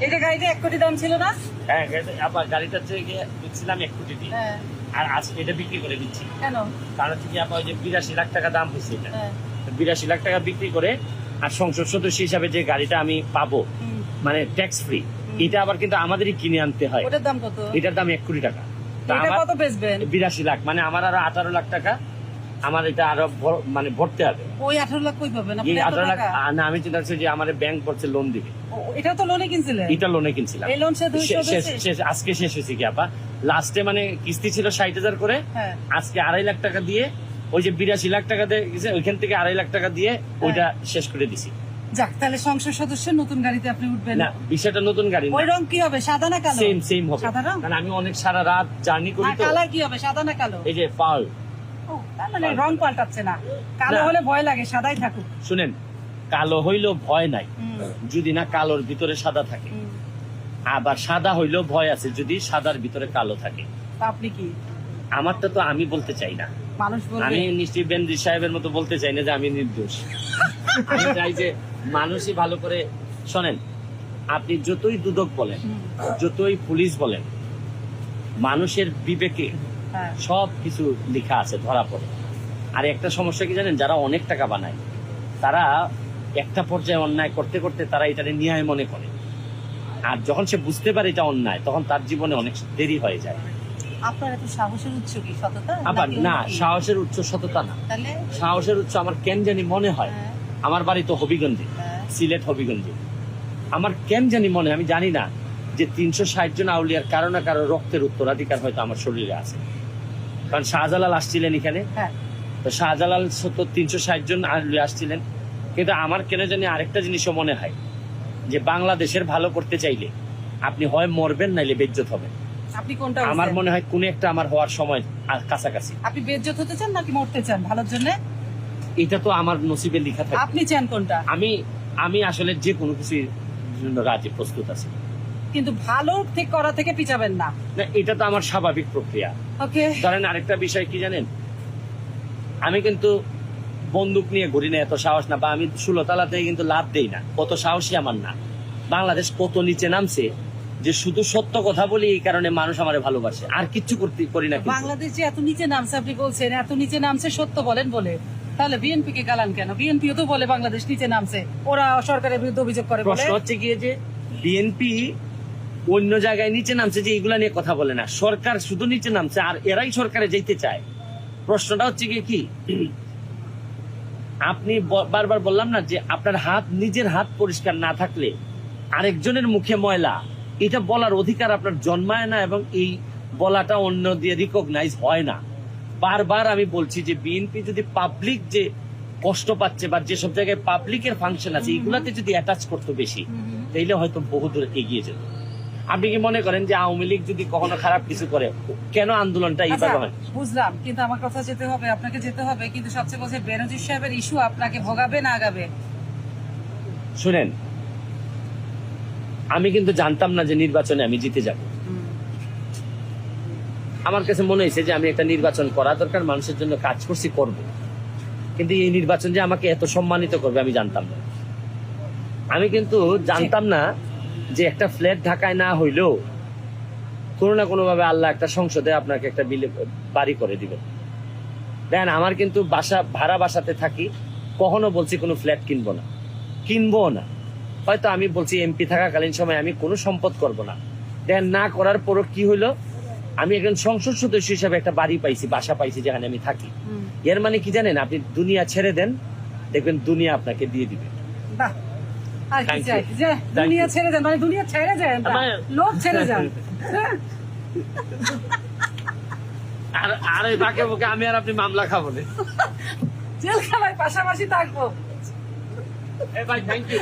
এটা গাড়িটা 1 কোটি দাম ছিল না? হ্যাঁ, আবার গাড়িটা হচ্ছে গিয়ে দিচ্ছিলাম 1 কোটি দিয়ে। হ্যাঁ। আর আজকে এটা বিক্রি করে দিচ্ছি। কেন? কারণ হচ্ছে কি আপনার ওই যে 82 লাখ টাকা দাম হয়েছে এটা। হ্যাঁ। 82 লাখ টাকা বিক্রি করে আর সংসদ সদস্য হিসাবে যে গাড়িটা আমি পাবো মানে ট্যাক্স ফ্রি, এটা আবার কিন্তু আমাদেরই কিনে আনতে হয়। ওটার দাম কত? এটার দাম 1 কোটি টাকা। তা এটা আমার কত বেচবেন? 82 লাখ, মানে আমার আরো 18 লাখ টাকা আমার এটা আরো মানে ভরতে হবে। ওই 18 লাখ কই পাবেন আপনি? এই এত 18 লাখ টাকা? না, আমি চিন্তা করছি যে আমার ব্যাংক পড়ছে লোন দিবে। এটা তো লোনে কিনছিলেন? এটা লোনে কিনছিলাম। এই লোন সে 200 শেষ আজকে শেষ হয়েছে কি আপা, লাস্টে মানে কিস্তি ছিল 60,000 করে, হ্যাঁ। আজকে 2.5 লাখ টাকা দিয়ে ওই যে 82 লাখ টাকা দিয়ে গেছে, ওইখান থেকে 2.5 লাখ টাকা দিয়ে ওইটা শেষ করে দিছি। যাক, তাহলে সংসদ সদস্যের নতুন গাড়িতে আপনি উঠবেন না, বিষয়টা নতুন গাড়ি ওই না, রং কি হবে, সাদা না কালো? সেম হবে। সাদা রং? কারণ আমি অনেক সারা রাত জার্নি করি তো। কালার কি হবে, সাদা না কালো? এই যে পাল। ও, তার মানে রং পাল্টাচ্ছে না। কালো না। হলে ভয় লাগে, সাদাই থাকুক। শুনেন, কালো হইলেও ভয় নাই যদি না কালোর ভিতরে সাদা থাকে, আবার সাদা হইলেও ভয় আছে যদি সাদার ভিতরে কালো থাকে। তা আপনি কি? আমারটা তো আমি বলতে চাই না, মানুষ বলবে আমি নিশ্চয়ই বেনজি সাহেবের মতো বলতে চাই না যে আমি নির্দোষ। আমি চাই যে মানুষই ভালো করে শোনেন। আপনি যতই দুদক বলেন, যতই পুলিশ বলেন, মানুষের বিবেকে হ্যাঁ। সব কিছু লেখা আছে, ধরা পড়ে। আর একটা সমস্যা কি জানেন, যারা অনেক টাকা বানায় তারা একটা পর্যায়ে অন্যায় করতে করতে তারা এটা ন্যায় মনে করে, আর যখন সে বুঝতে পারে এটা অন্যায় তখন তার জীবনে অনেক দেরি হয়ে যায়। আপনার এত সাহসের উৎস কি সততা? আবার নাকি না, অন্য কি? সাহসের উৎস সততা না, তাহলে সাহসের উৎস আমার কেন জানি মনে হয়, হ্যাঁ। আমার বাড়ি তো হবিগঞ্জে, হ্যাঁ। সিলেট হবিগঞ্জে। আমার কেন জানি মনে হয়, আমি জানি না, যে 360 জন আউলিয়ার কারো না কারো রক্তের উত্তরাধিকার হয়তো আমার শরীরে আছে। কারণ শাহজালাল আসছিলেন এখানে, হ্যাঁ। তো শাহজালাল তো 360 জন আউলিয়া আসছিলেন। কিন্তু আমার কেন জানি আরেকটা জিনিসও মনে হয়, যে বাংলাদেশের ভালো করতে চাইলে আপনি হয় মরবেন নাইলে বেজ্জত হবেন। আপনি কোনটা? আমার মনে হয় কোন একটা আমার হওয়ার সময় কাছাকাছি। আপনি বেজ্জত হতে চান নাকি মরতে চান ভালোর জন্য? এটা তো আমার নসিবে লেখা থাকে। আপনি চান কোনটা? আমি আসলে যে কোনো কিছুর জন্য রাজি, প্রস্তুত আছি, কিন্তু ভালো ঠিক করা থেকে পিছাবেন না। না, এটা তো আমার স্বাভাবিক প্রক্রিয়া। ওকে। ধরেন আরেকটা বিষয় কি জানেন, আমি কিন্তু বন্দুক নিয়ে ঘুরি না, এত সাহস না, বা আমি 16 তলাতে কিন্তু লাভ দেই না, কত সাহসী আমার না। বাংলাদেশ কত নিচে নামছে, যে শুধু সত্য কথা বলি এই কারণে মানুষ আমারে ভালোবাসে, আর কিচ্ছু করি না কিন্তু। বাংলাদেশ যে এত নিচে নামছে, আপনি বলছেন এত নিচে নামছে সত্য বলেন বলে, তাহলে বিএনপি কে গালান কেন? বিএনপিও তো বলে বাংলাদেশ নিচে নামছে, ওরা সরকারের বিরুদ্ধে অভিযোগ করে বলে। প্রশ্ন হচ্ছে গিয়ে যে বিএনপি অন্য জায়গায় নিচে নামছে, যে এগুলা নিয়ে কথা বলে না, সরকার শুধু নিচে নামছে আর এরাই সরকারে যেতে চায়। প্রশ্নটা হচ্ছে গিয়ে কি, আপনি বারবার বললাম না যে আপনার হাত, নিজের হাত পরিষ্কার না থাকলে আরেকজনের মুখে ময়লা, এটা বলার অধিকার আপনার জন্মায় না, এবং এই বলাটা অন্য দিয়ে রিকগনাইজ হয় না। বারবার আমি বলছি যে বিএনপি যদি পাবলিক যে কষ্ট পাচ্ছে বা যেসব জায়গায় পাবলিকের ফাংশন আছে এগুলাতে যদি অ্যাটাচ করতো বেশি, তাইলে হয়তো বহুদূর এগিয়ে যেত। আপনি কি মনে করেন যে আওয়ামী লীগ যদি কখনো খারাপ কিছু করে, কেন আন্দোলনটা এইভাবে হয়? বুঝলাম, কিন্তু আমার কথা যেতে হবে, আপনাকে যেতে হবে, কিন্তু সবচেয়ে বলছে বেনজির সাহেবের ইস্যু আপনাকে ভোগাবে না আগাবে? শুনেন, আমি কিন্তু জানতাম না যে নির্বাচনে আমি জিতে যাব। আমার কাছে মনে হয়েছে যে আমি একটা নির্বাচন করা দরকার, মানুষের জন্য কাজ করছি, করব। কিন্তু এই নির্বাচন যে আমাকে এত সম্মানিত করবে আমি জানতাম না। আমি কিন্তু জানতাম না যে একটা ফ্ল্যাট ঢাকায় না হইলেও কোনো না কোনো ভাবে আল্লাহ একটা সংসদে আপনাকে একটা বাড়ি করে দিবেন। দেখেন, আমার কিন্তু ভাড়া বাসাতে থাকি, কখনো বলছি কোনো ফ্ল্যাট কিনবো না, কিনবো না। হয়তো আমি বলছি এমপি থাকাকালীন সময় আমি কোনো সম্পদ করব না, দেখেন না করার পরও কি হইলো, আমি একজন সংসদ সদস্য হিসাবে একটা বাড়ি পাইছি, বাসা পাইছি যেখানে আমি থাকি। এর মানে কি জানেন, আপনি দুনিয়া ছেড়ে দেন, দেখবেন দুনিয়া আপনাকে দিয়ে দিবে। বাহ, আর কি Thank চাই? you. যে Thank দুনিয়া you. ছেড়ে দেন, মানে দুনিয়া ছেড়ে যান, লোক ছেড়ে যান। আর এই বাকে বুকে আমি আর আপনি মামলা খাবো না, জেলখানায় পাশাপাশি থাকবো। ভাই থ্যাংক ইউ।